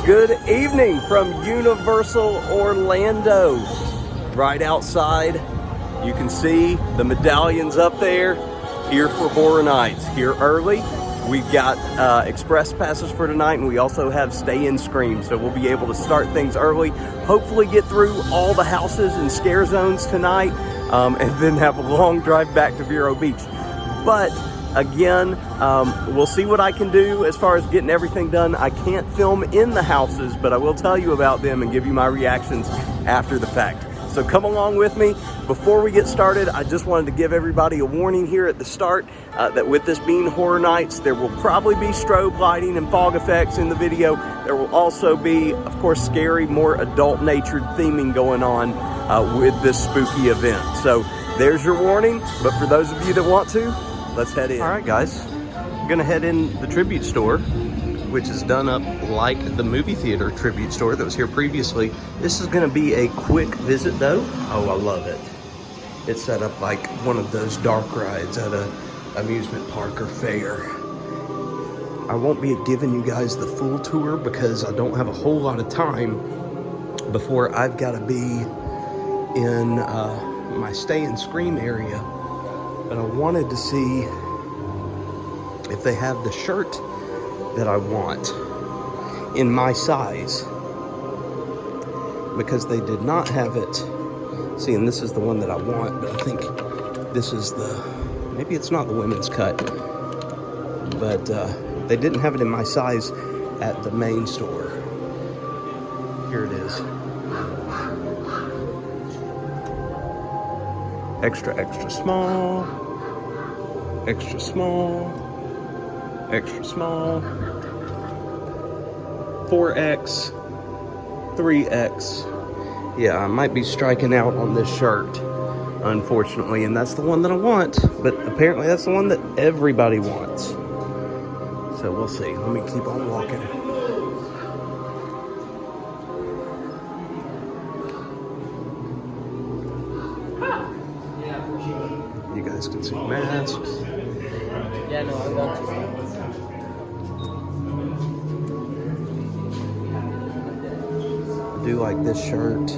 Good evening from Universal Orlando. Right outside, you can see the medallions up there, here for Horror Nights. Here early, we've got express passes for tonight, and we also have stay and scream, so we'll be able to start things early, hopefully get through all the houses and scare zones tonight, and then have a long drive back to Vero Beach. But again, we'll see what I can do as far as getting everything done. I can't film in the houses, but I will tell you about them and give you my reactions after the fact. So come along with me. Before we get started, I just wanted to give everybody a warning here at the start that with this being Horror Nights, there will probably be strobe lighting and fog effects in the video. There will also be, of course, scary, more adult-natured theming going on with this spooky event. So there's your warning, but for those of you that want to, let's head in. All right, guys, I'm gonna head in the tribute store, which is done up like the movie theater tribute store that was here previously. This is gonna be a quick visit though. Oh, I love it. It's set up like one of those dark rides at a amusement park or fair. I won't be giving you guys the full tour because I don't have a whole lot of time before I've gotta be in my stay and scream area. But I wanted to see if they have the shirt that I want in my size, because they did not have it. See, and this is the one that I want, but I think this is maybe it's not the women's cut, but they didn't have it in my size at the main store. Here it is. Extra, extra small, extra small, extra small, 4X, 3X. Yeah, I might be striking out on this shirt, unfortunately, and that's the one that I want, but apparently that's the one that everybody wants. So we'll see. Let me keep on walking. You guys can see masks. Yeah, no, I want I do like this shirt.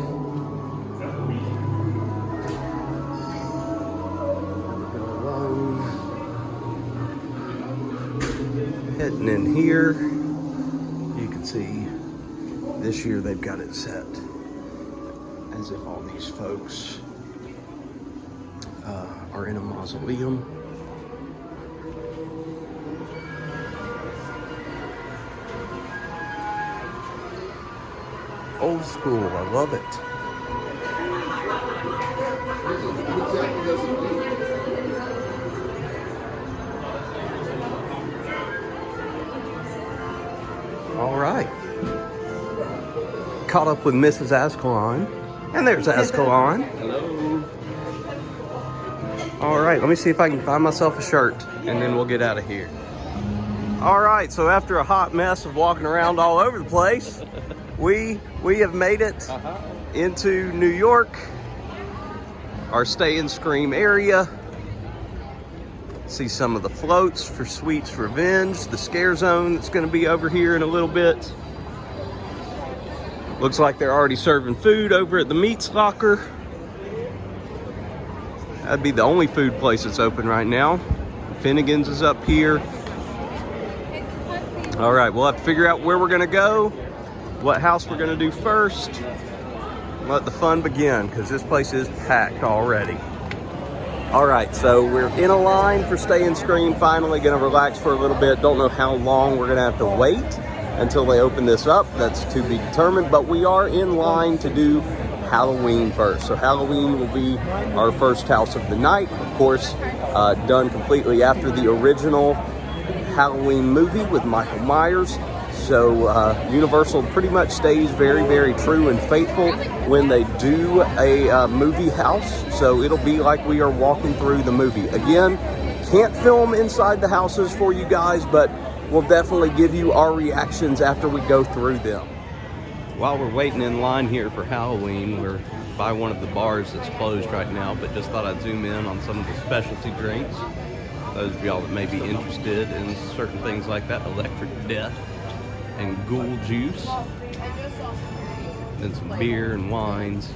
Heading in here, you can see this year they've got it set as if all these folks are in a mausoleum. Old school, I love it. All right. Caught up with Mrs. Azkhalon. And there's Azkhalon. Hello. All right, let me see if I can find myself a shirt, and then we'll get out of here. All right, so after a hot mess of walking around all over the place, we have made it into New York, our stay and scream area. See some of the floats for Sweet's Revenge, the scare zone that's gonna be over here in a little bit. Looks like they're already serving food over at the Meats Locker. That'd be the only food place that's open right now. Finnegan's is up here. All right, we'll have to figure out where we're gonna go, what house we're gonna do first. Let the fun begin, because this place is packed already. All right, so we're in a line for Stay and Scream. Finally gonna relax for a little bit. Don't know how long we're gonna have to wait until they open this up. That's to be determined, but we are in line to do Halloween first. So Halloween will be our first house of the night. Of course, done completely after the original Halloween movie with Michael Myers. So Universal pretty much stays very, very true and faithful when they do a movie house. So it'll be like we are walking through the movie. Again, can't film inside the houses for you guys, but we'll definitely give you our reactions after we go through them. While we're waiting in line here for Halloween, we're by one of the bars that's closed right now, but just thought I'd zoom in on some of the specialty drinks. Those of y'all that may be interested in certain things like that, Electric Death and ghoul juice. Then some beer and wines,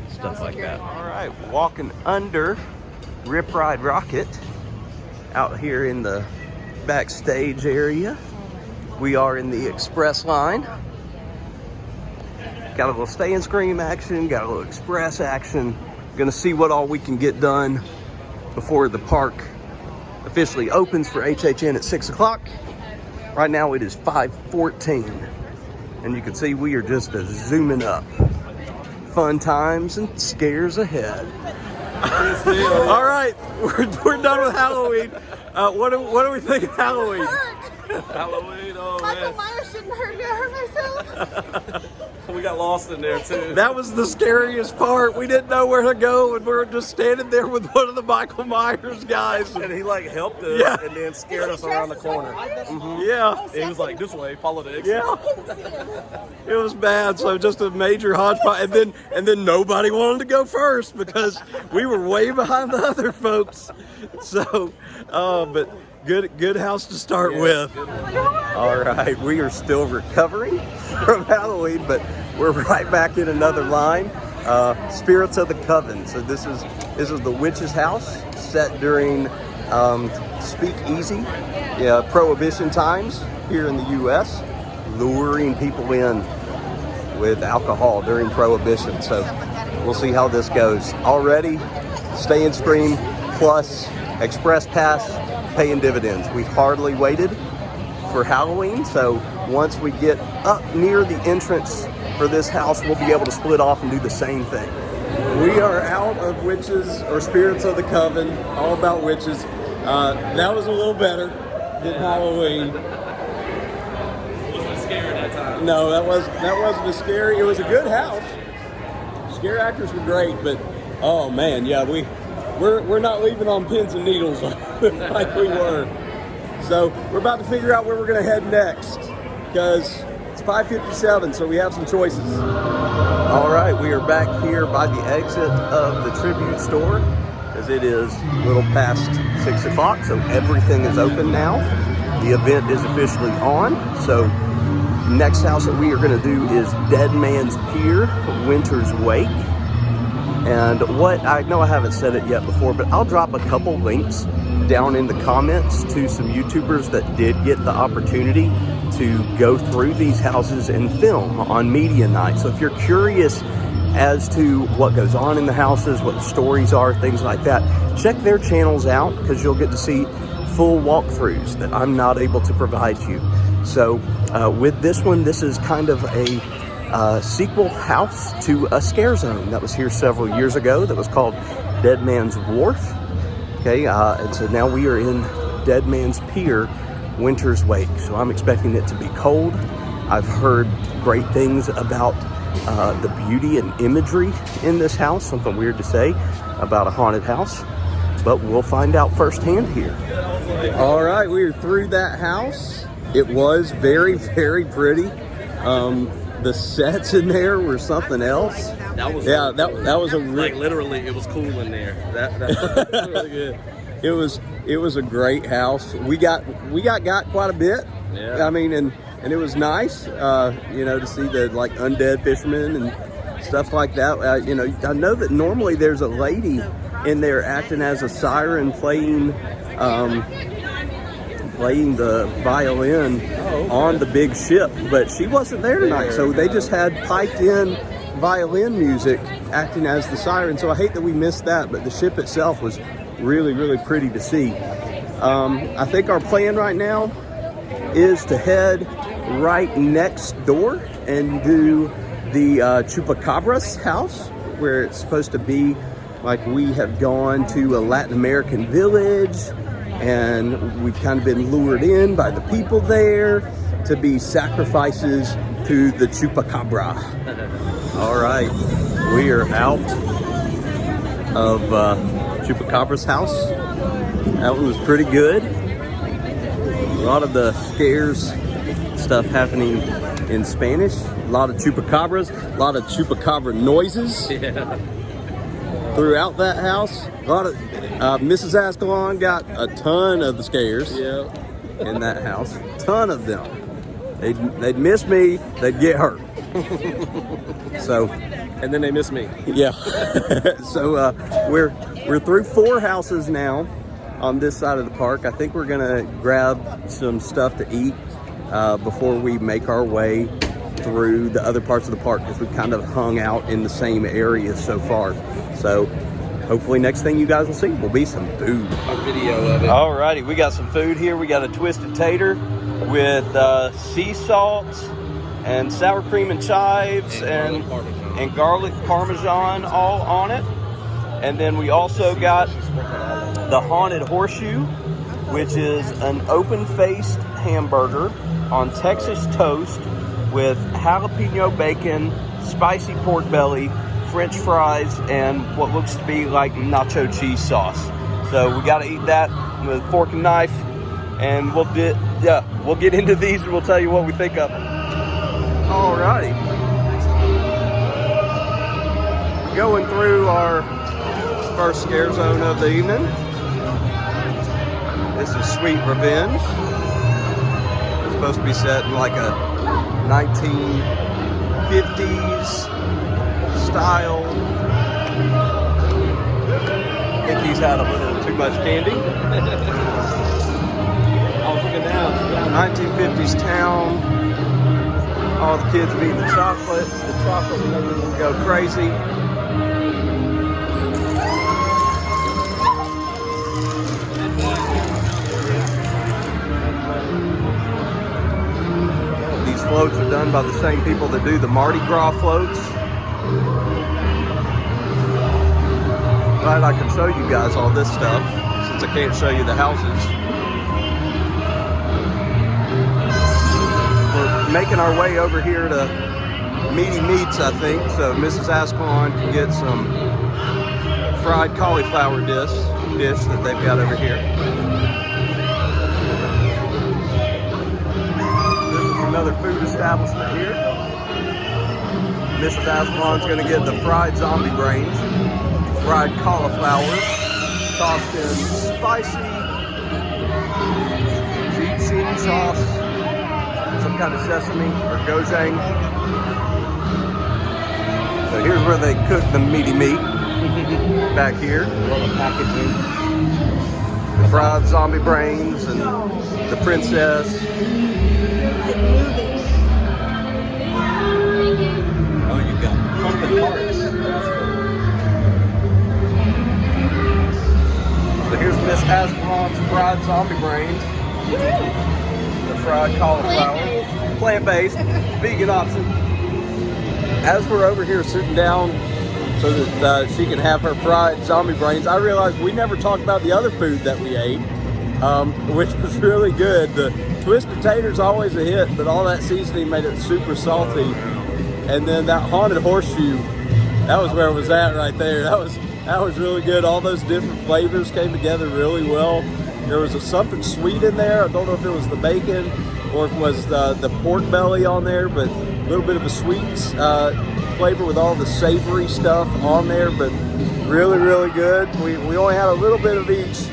stuff like that. All right, walking under Rip Ride Rocket out here in the backstage area. We are in the express line. Got a little stay and scream action, got a little express action. Gonna see what all we can get done before the park officially opens for HHN at 6 o'clock. Right now it is 5:14. And you can see we are just zooming up. Fun times and scares ahead. All right, we're done with Halloween. What do we think of Halloween? Halloween, oh Michael man. Myers shouldn't hurt me. I hurt myself. We got lost in there too. That was the scariest part. We didn't know where to go, and we were just standing there with one of the Michael Myers guys. And he like helped us Yeah. and then scared us around the corner. Yeah, He was like, this way, follow the exit. yeah. It was bad. So just a major hodgepodge, and then nobody wanted to go first because we were way behind the other folks. So, but good house to start with. All right, we are still recovering from Halloween, but we're right back in another line. Spirits of the Coven. So this is the witch's house set during speakeasy, Prohibition times here in the U.S., luring people in with alcohol during Prohibition. So we'll see how this goes. Already, Stay and Scream plus Express Pass paying dividends. We hardly waited for Halloween, so once we get up near the entrance for this house, we'll be able to split off and do the same thing. We are out of witches or spirits of the coven, all about witches. That was a little better than Halloween. Wasn't scared that time. No, that wasn't as scary. It was a good house. Scare actors were great, but oh man, yeah, we're not leaving on pins and needles like we were. So we're about to figure out where we're gonna head next because it's 5:57, so we have some choices. All right, we are back here by the exit of the Tribute store as it is a little past 6 o'clock, so everything is open now. The event is officially on. So next house that we are gonna do is Dead Man's Pier, Winter's Wake. And what, I know I haven't said it yet before, but I'll drop a couple links down in the comments to some YouTubers that did get the opportunity to go through these houses and film on media night. So if you're curious as to what goes on in the houses, what the stories are, things like that, check their channels out because you'll get to see full walkthroughs that I'm not able to provide you. So with this one, this is kind of a sequel house to a scare zone that was here several years ago that was called Dead Man's Wharf. Okay, and so now we are in Dead Man's Pier, Winter's Wake. So I'm expecting it to be cold. I've heard great things about the beauty and imagery in this house, something weird to say about a haunted house, but we'll find out firsthand here. All right, we are through that house. It was very, very pretty. The sets in there were something else. That was that was a like literally it was cool in there. That was really good. It was a great house. We got quite a bit. Yeah. I mean, and it was nice, to see the like undead fishermen and stuff like that. I know that normally there's a lady in there acting as a siren playing the violin on the big ship, but she wasn't there tonight, so they just had piped in violin music acting as the siren. So I hate that we missed that, but the ship itself was really, really pretty to see. I think our plan right now is to head right next door and do the Chupacabra's house, where it's supposed to be like we have gone to a Latin American village, and we've kind of been lured in by the people there to be sacrifices to the Chupacabra. All right, we are out of Chupacabra's house. That one was pretty good. A lot of the scares stuff happening in Spanish. A lot of Chupacabras, a lot of Chupacabra noises. Yeah. Throughout that house. A lot of Mrs. Azkhalon got a ton of the scares in that house. Ton of them. They'd miss me, they'd get hurt. So, And then they miss me. yeah. So we're through 4 houses now on this side of the park. I think we're gonna grab some stuff to eat before we make our way through the other parts of the park, because we've kind of hung out in the same areas so far. So hopefully next thing you guys will see will be some food. A video of it. Alrighty, we got some food here. We got a twisted tater with sea salt and sour cream and chives and garlic parmesan all on it. And then we also got the haunted horseshoe, which is an open-faced hamburger on Texas toast with jalapeno bacon, spicy pork belly, French fries, and what looks to be like nacho cheese sauce. So we got to eat that with a fork and knife, and we'll get into these and we'll tell you what we think of them. Alrighty. Going through our first scare zone of the evening. This is Sweet Revenge. It's supposed to be set in like a 1950s style. I think he's had a little too much candy. I was looking down. 1950s town. All the kids would eat the chocolate. The chocolate would make them go crazy. These floats are done by the same people that do the Mardi Gras floats. Glad I can show you guys all this stuff, since I can't show you the houses. We're making our way over here to Meaty Meats, I think, so Mrs. Azkhalon can get some fried cauliflower dish that they've got over here. This is another food establishment here. Mrs. Azkhalon's going to get the fried zombie brains, fried cauliflowers, tossed in spicy ziti sauce, some kind of sesame or gochujang. So here's where they cook the meaty meat. Back here, the fried zombie brains and the princess. Oh, you've got pumpkin hearts. So here's Miss Azkhalon's fried zombie brains. The fried cauliflower. Plant-based, vegan option. As we're over here sitting down so that she can have her fried zombie brains, I realized we never talked about the other food that we ate, which was really good. The twisted tater's always a hit, but all that seasoning made it super salty. And then that haunted horseshoe, that was where it was at right there. That was really good. All those different flavors came together really well. There was something sweet in there. I don't know if it was the bacon or if it was the pork belly on there, but a little bit of a sweet flavor with all the savory stuff on there, but really, really good. We only had a little bit of each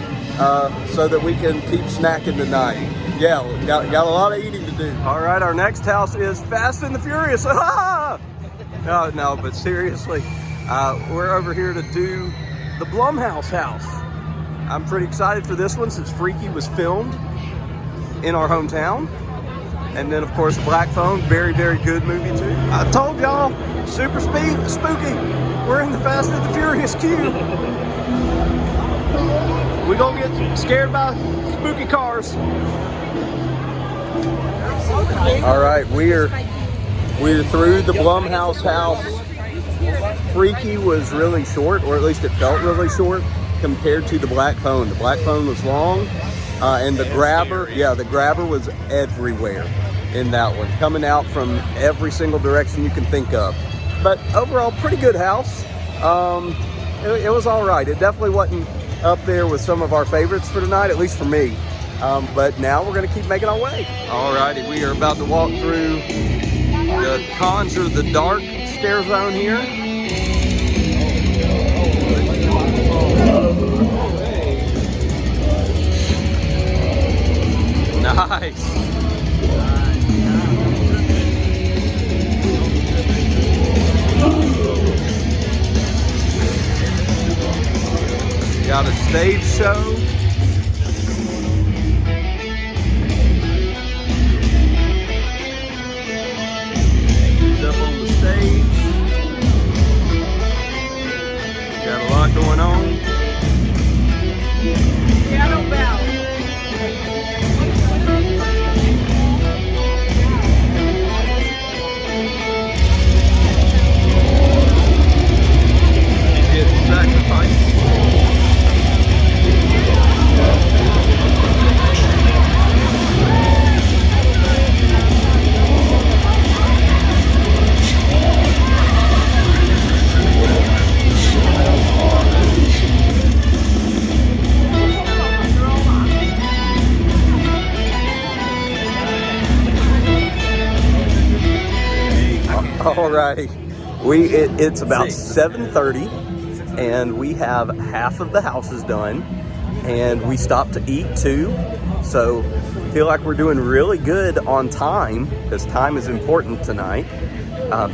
so that we can keep snacking tonight. Yeah, got a lot of eating to do. All right, our next house is Fast and the Furious. No, but seriously, we're over here to do the Blumhouse house. I'm pretty excited for this one since Freaky was filmed in our hometown. And then, of course, Black Phone, very, very good movie, too. I told y'all, super spooky. We're in the Fast and the Furious queue. We gonna get scared by spooky cars. All right, we're through the Blumhouse house. Freaky was really short, or at least it felt really short compared to the Black Phone. The Black Phone was long. And the grabber, the grabber was everywhere in that one, coming out from every single direction you can think of. But overall, pretty good house. It was all right. It definitely wasn't up there with some of our favorites for tonight, at least for me. But now we're going to keep making our way. All righty, we are about to walk through the Conjure the Dark scare zone here. Nice. stage show. He's up on the stage. Got a lot going on. Yeah, I don't bow. Sacrifice. Alrighty, it's about 7:30. And we have half of the houses done, and we stopped to eat too. So I feel like we're doing really good on time, because time is important tonight.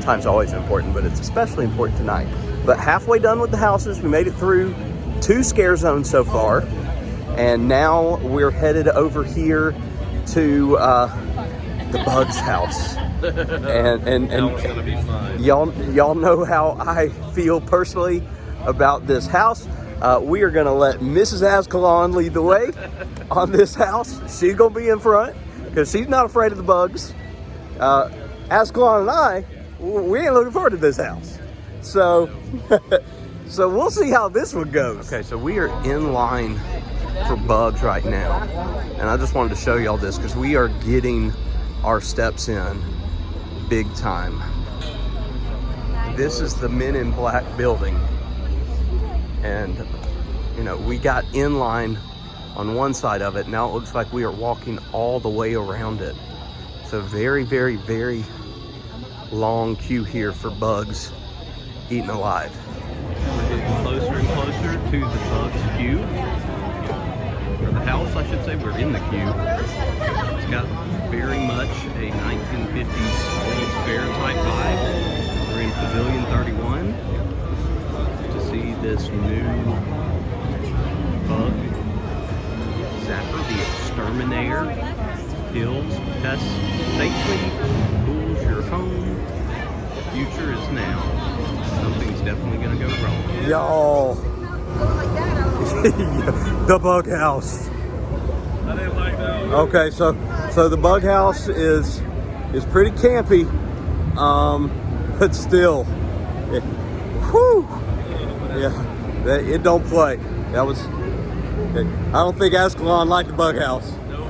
Time's always important, but it's especially important tonight. But halfway done with the houses, we made it through 2 scare zones so far, and now we're headed over here to the Bugs house. and That was gonna be fun. y'all know how I feel personally about this house. We are gonna let Mrs. Azkhalon lead the way on this house. She's gonna be in front because she's not afraid of the bugs. Azkhalon and I, we ain't looking forward to this house. So, so we'll see how this one goes. Okay, so we are in line for bugs right now, and I just wanted to show y'all this because we are getting our steps in big time. This is the Men in Black building. And, you know, we got in line on one side of it. Now it looks like we are walking all the way around it. So very, very, very long queue here for bugs eaten alive. We're getting closer and closer to the Bugs queue. Or the house, I should say. We're in the queue. It's got very much a 1950s World's Fair type vibe. We're in Pavilion 31. See this new bug zapper, the exterminator, kills pests safely, cools your home. The future is now. Something's definitely gonna go wrong. Y'all, the bug house. I didn't like that. Okay, so the bug house is pretty campy, but still, whew. Yeah, it don't play. That was. I don't think Azkhalon liked the bug house. Nope.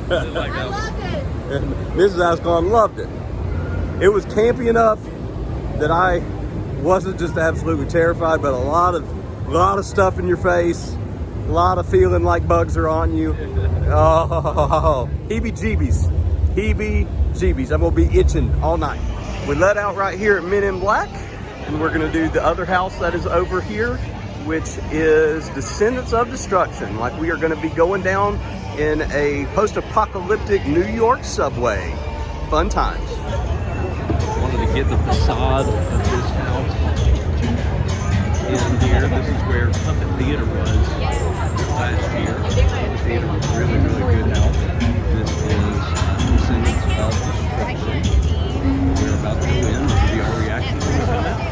Didn't like that one. And Mrs. Azkhalon loved it. It was campy enough that I wasn't just absolutely terrified, but a lot of stuff in your face, a lot of feeling like bugs are on you. Oh, heebie-jeebies, heebie-jeebies. I'm gonna be itching all night. We let out right here at Men in Black. And we're gonna do the other house that is over here, which is Descendants of Destruction. Like, we are gonna be going down in a post-apocalyptic New York subway. Fun times. Wanted to get the facade of this house in here. This is where Puppet Theater was last year. Puppet Theater was a really, really good house. This is Descendants of Destruction. We're about to go in. This will be our reaction to the house.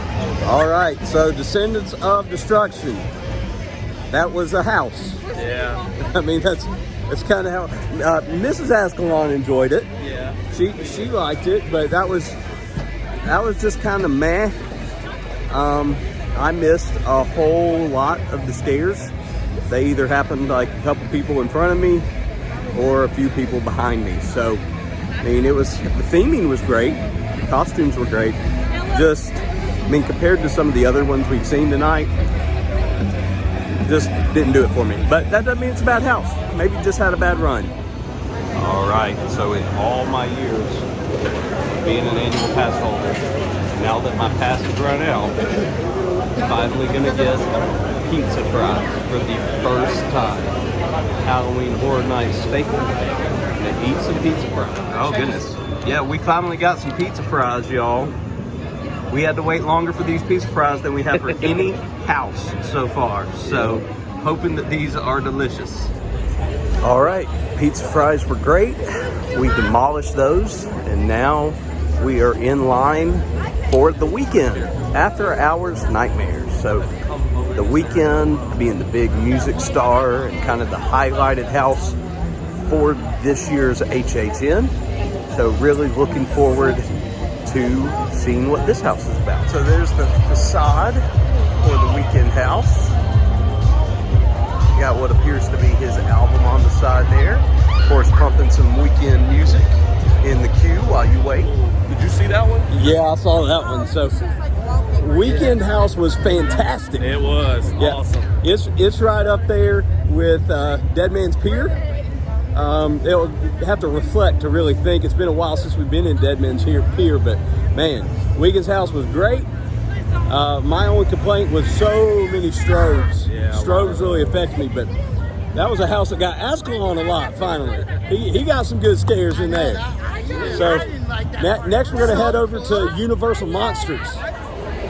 All right, so Descendants of Destruction. That was a house. Yeah. I mean, that's kind of how Mrs. Azkhalon enjoyed it. Yeah. She liked it, but that was just kind of meh. I missed a whole lot of the scares. They either happened like a couple people in front of me or a few people behind me. So, I mean, the theming was great. The costumes were great. Just, I mean, compared to some of the other ones we've seen tonight, just didn't do it for me. But that doesn't mean it's a bad house. Maybe just had a bad run. All right, so in all my years of being an annual pass holder, now that my pass has run out, I'm finally gonna get pizza fries for the first time. Halloween Horror Night staple. Gonna eat some pizza fries. Oh goodness. Yeah, we finally got some pizza fries, y'all. We had to wait longer for these pizza fries than we have for any house so far. So hoping that these are delicious. All right, pizza fries were great. We demolished those, and now we are in line for the weekend. After Hours Nightmares. So the weekend being the big music star and kind of the highlighted house for this year's HHN. So really looking forward to seeing what this house is about. So there's the facade for the weekend house. Got what appears to be his album on the side there. Of course, pumping some weekend music in the queue while you wait. Did you see that one? Yeah, I saw that one. So weekend house was fantastic. It was awesome. It's right up there with Dead Man's Pier. It'll have to reflect to really think. It's been a while since we've been in Dead Man's Pier, but man, weekend's house was great. My only complaint was so many strobes. Yeah, Strobes really affect me, but that was a house that got Azkhalon a lot, finally. He got some good scares in there. So next we're going to head over to Universal Monsters.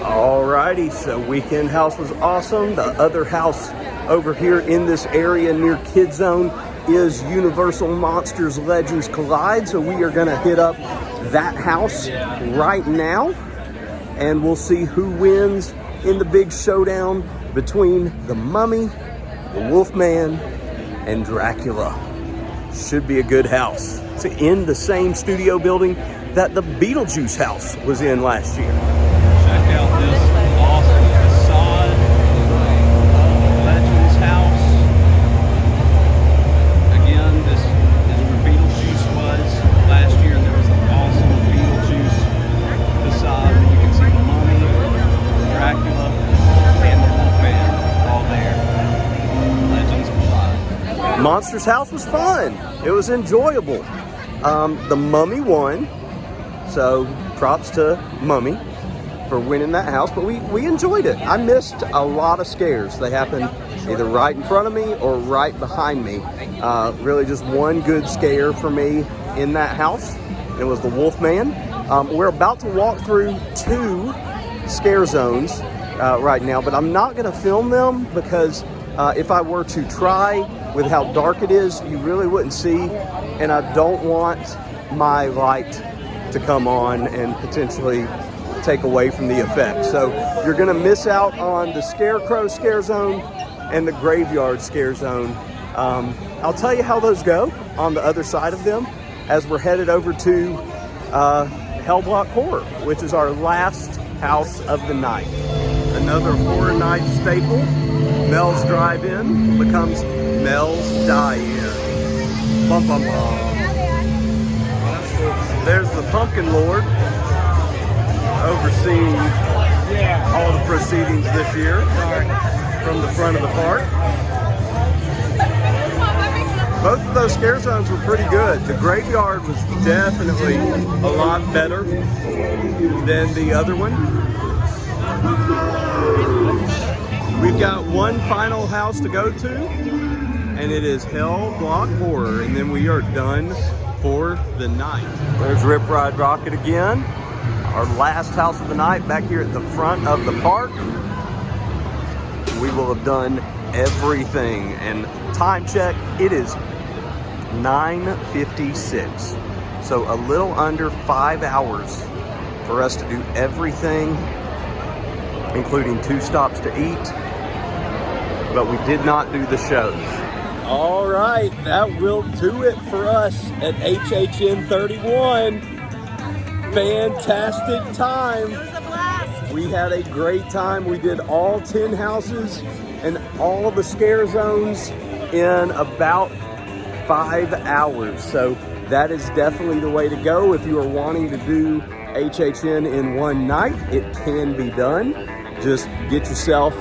Alrighty, so weekend house was awesome. The other house over here in this area near Kid Zone is Universal Monsters Legends Collide. So we are going to hit up that house right now, and we'll see who wins in the big showdown between the Mummy, the Wolfman, and Dracula. Should be a good house. It's in the same studio building that the Beetlejuice house was in last year. Check out this awesome facade, Legends house. Again, this is where Beetlejuice was last year, and there was an awesome Beetlejuice facade where you can see the Mummy, Dracula, and the Wolfman all there. Legends collide. Monsters house was fun. It was enjoyable. The Mummy won, so props to Mummy for winning that house, but we enjoyed it. I missed a lot of scares. They happened either right in front of me or right behind me. Really just one good scare for me in that house. It was the Wolfman. We're about to walk through 2 scare zones right now, but I'm not going to film them because if I were to try with how dark it is, you really wouldn't see, and I don't want my light to come on and potentially take away from the effect. So you're going to miss out on the Scarecrow scare zone and the Graveyard scare zone. I'll tell you how those go on the other side of them as we're headed over to Hell Block Horror, which is our last house of the night. Another Horror Night staple, Mel's Drive-In becomes Mel's Die-In. Bum, bum, bum. There's the Pumpkin Lord overseeing all the proceedings this year from the front of the park. Both of those scare zones were pretty good. The Graveyard was definitely a lot better than the other one. We've got one final house to go to, and it is Hell Block Horror, and then we are done for the night. There's Rip Ride Rocket again. Our last house of the night back here at the front of the park. We will have done everything, and time check, it is 9:56. So a little under 5 hours for us to do everything, including 2 stops to eat, but we did not do the shows. All right, that will do it for us at HHN 31. Fantastic time. It was a blast. We had a great time. We did all 10 houses and all of the scare zones in about 5 hours. So that is definitely the way to go. If you are wanting to do HHN in one night, it can be done. Just get yourself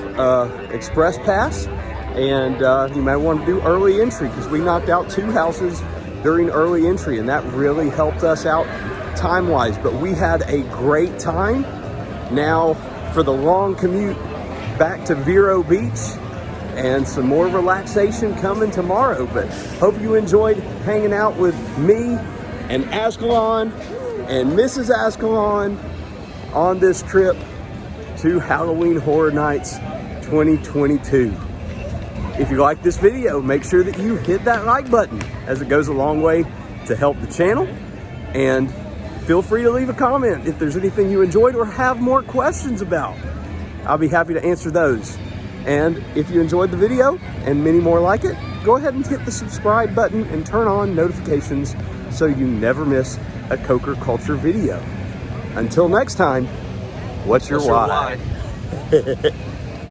Express Pass, and you may want to do early entry because we knocked out 2 houses during early entry, and that really helped us out time-wise. But we had a great time. Now for the long commute back to Vero Beach, and some more relaxation coming tomorrow. But hope you enjoyed hanging out with me and Azkhalon and Mrs. Azkhalon on this trip to Halloween Horror Nights 2022. if you like this video, make sure that you hit that like button, as it goes a long way to help the channel. And feel free to leave a comment if there's anything you enjoyed or have more questions about. I'll be happy to answer those. And if you enjoyed the video and many more like it, go ahead and hit the subscribe button and turn on notifications so you never miss a Coker Culture video. Until next time, what's your why?